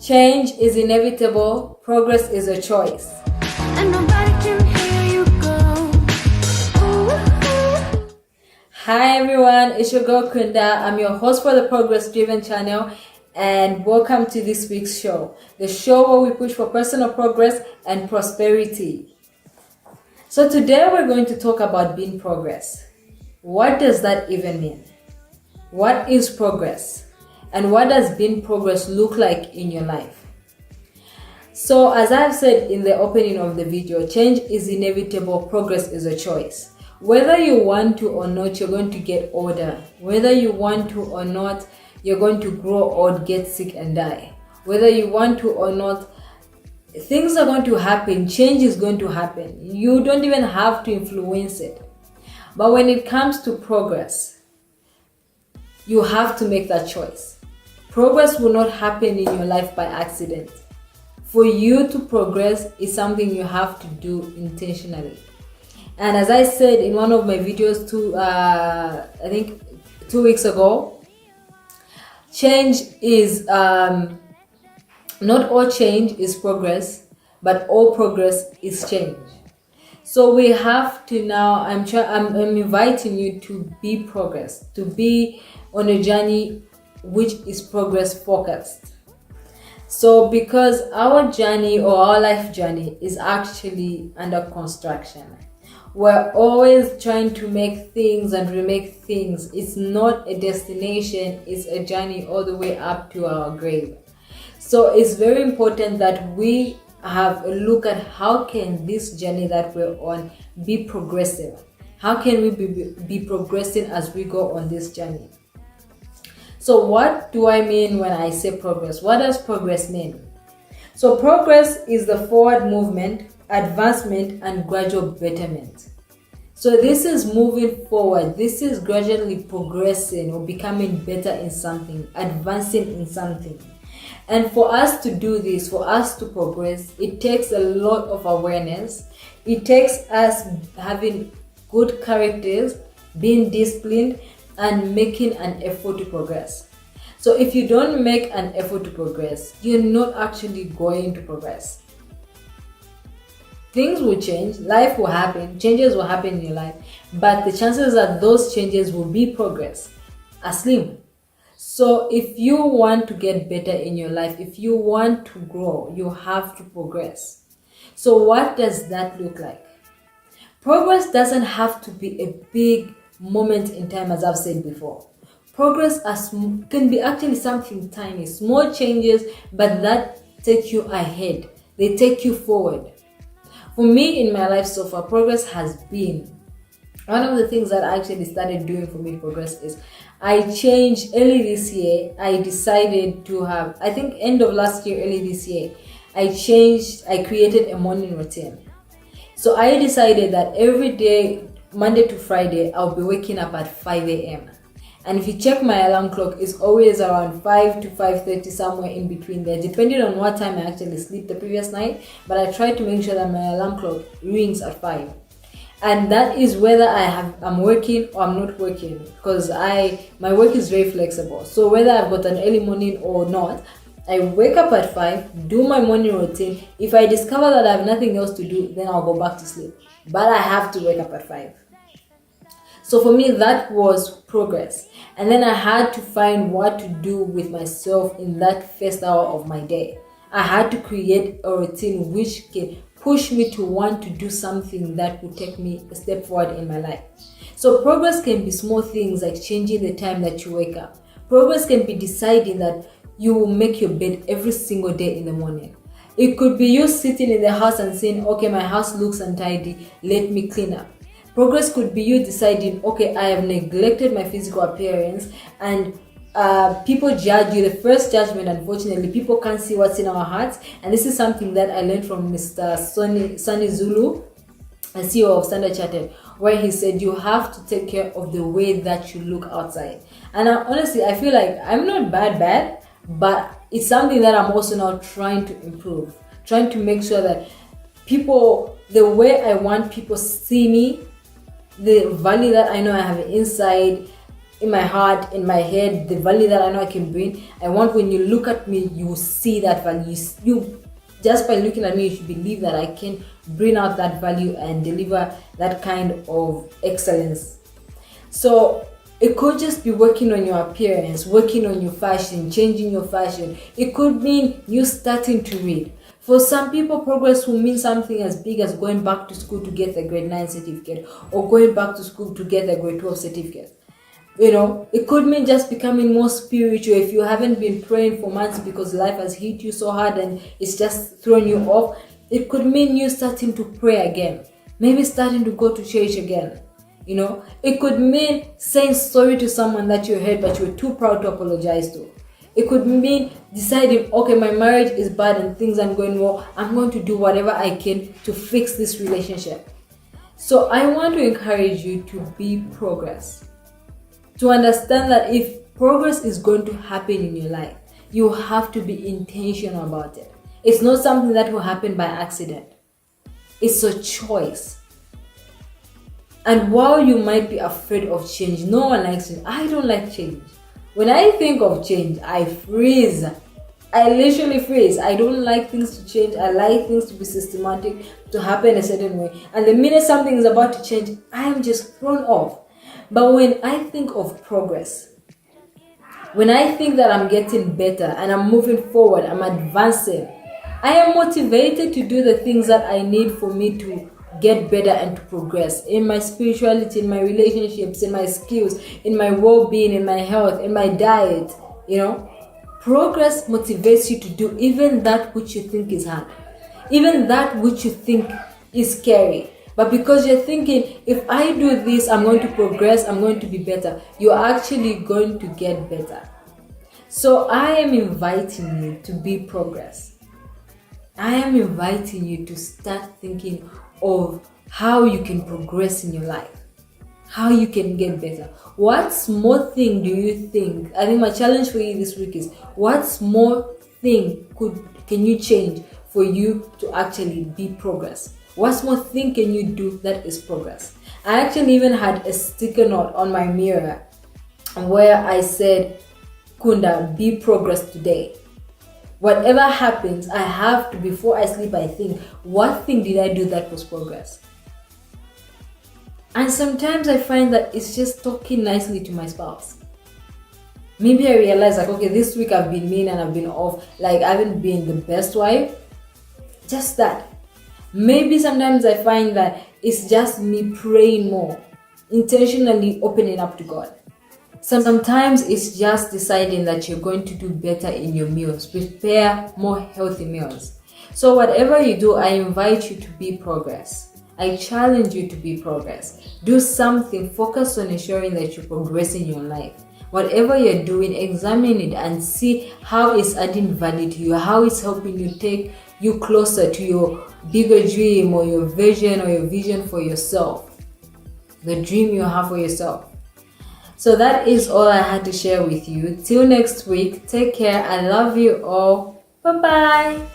Change is inevitable, progress is a choice. And nobody can hear you go. Ooh. Hi everyone, it's your girl Kunda. I'm your host for the Progress Driven channel, and welcome to this week's show. The show where we push for personal progress and prosperity. So today we're going to talk about being progress. What does that even mean? What is progress? And what does being progress look like in your life? So as I've said in the opening of the video, change is inevitable, progress is a choice. Whether you want to or not, you're going to get older. Whether you want to or not, you're going to grow old, get sick and die. Whether you want to or not, things are going to happen, change is going to happen. You don't even have to influence it. But when it comes to progress, you have to make that choice. Progress will not happen in your life by accident. For you to progress is something you have to do intentionally. And as I said in one of my videos I think 2 weeks ago, change is not all change is progress, but all progress is change. So we have to now, I'm inviting you to be progress, to be on a journey which is progress focused. So because our journey or our life journey is actually under construction, we're always trying to make things and remake things. It's not a destination, it's a journey all the way up to our grave. So it's very important that we have a look at how can this journey that we're on be progressive. How can we be progressing as we go on this journey? So what do I mean when I say progress? What does progress mean? So progress is the forward movement, advancement, and gradual betterment. So this is moving forward. This is gradually progressing or becoming better in something, advancing in something. And for us to do this, for us to progress, it takes a lot of awareness. It takes us having good characters, being disciplined, and making an effort to progress. So if you don't make an effort to progress, you're not actually going to progress. Things will change, life will happen, changes will happen in your life, but the chances that those changes will be progress are slim. So if you want to get better in your life, if you want to grow, you have to progress. So what does that look like? Progress doesn't have to be a big moment in time, as I've said before. Progress can be actually something tiny, small changes, but that take you ahead. They take you forward. For me in my life so far, progress has been one of the things that I actually started doing for me to progress is I changed early this year. I decided to have, I think end of last year, early this year, I created a morning routine. So I decided that every day, Monday to Friday, I'll be waking up at 5 a.m. And if you check my alarm clock, it's always around 5 to 5:30, somewhere in between there, depending on what time I actually sleep the previous night. But I try to make sure that my alarm clock rings at 5. And that is whether I'm working or I'm not working, because my work is very flexible. So whether I've got an early morning or not, I wake up at 5, do my morning routine. If I discover that I have nothing else to do, then I'll go back to sleep. But I have to wake up at 5. So for me, that was progress. And then I had to find what to do with myself in that first hour of my day. I had to create a routine which can push me to want to do something that will take me a step forward in my life. So progress can be small things like changing the time that you wake up. Progress can be deciding that you will make your bed every single day in the morning. It could be you sitting in the house and saying, okay, my house looks untidy, let me clean up. Progress could be you deciding, okay, I have neglected my physical appearance, and people judge you. The first judgment, unfortunately, people can't see what's in our hearts. And this is something that I learned from Mr. Sunny Zulu, a CEO of Standard Chartered, where he said you have to take care of the way that you look outside. And honestly, I feel like I'm not bad, but it's something that I'm also now trying to improve, trying to make sure that people, the way I want people see me, the value that I know I have inside, in my heart, in my head, the value that I know I can bring. I want when you look at me, you see that value. You just by looking at me, you should believe that I can bring out that value and deliver that kind of excellence. So it could just be working on your appearance, working on your fashion, changing your fashion. It could mean you starting to read. For some people, progress will mean something as big as going back to school to get a grade 9 certificate, or going back to school to get a grade 12 certificate. It could mean just becoming more spiritual if you haven't been praying for months because life has hit you so hard and it's just thrown you off. It could mean you starting to pray again, maybe starting to go to church again. It could mean saying sorry to someone that you hurt but you were too proud to apologize to. It could mean deciding, okay, my marriage is bad and things aren't going well. I'm going to do whatever I can to fix this relationship. So I want to encourage you to be progress. To understand that if progress is going to happen in your life, you have to be intentional about it. It's not something that will happen by accident. It's a choice. And while you might be afraid of change, no one likes change. I don't like change. When I think of change, I freeze. I literally freeze. I don't like things to change. I like things to be systematic, to happen a certain way. And the minute something is about to change, I am just thrown off. But when I think of progress, when I think that I'm getting better and I'm moving forward, I'm advancing, I am motivated to do the things that I need for me to get better and to progress in my spirituality, in my relationships, in my skills, in my well-being, in my health, in my diet. Progress motivates you to do even that which you think is hard, even that which you think is scary. But because you're thinking, if I do this, I'm going to progress, I'm going to be better, you're actually going to get better. So I am inviting you to be progress. I am inviting you to start thinking of how you can progress in your life, how you can get better. What small thing do you think? I think my challenge for you this week is, what small thing can you change for you to actually be progress? What small thing can you do that is progress? I actually even had a sticker note on my mirror where I said, Kunda, be progress today. Whatever happens, I have to, before I sleep, I think, what thing did I do that was progress? And sometimes I find that it's just talking nicely to my spouse. Maybe I realize okay, this week I've been mean and I've been off, I haven't been the best wife. Just that. Maybe sometimes I find that it's just me praying more, intentionally opening up to God. Sometimes it's just deciding that you're going to do better in your meals, prepare more healthy meals. So whatever you do, I invite you to be progress. I challenge you to be progress. Do something, focus on ensuring that you progress in your life. Whatever you're doing, examine it and see how it's adding value to you, how it's helping you take you closer to your bigger dream or your vision for yourself, the dream you have for yourself. So that is all I had to share with you. Till next week, take care. I love you all. Bye-bye.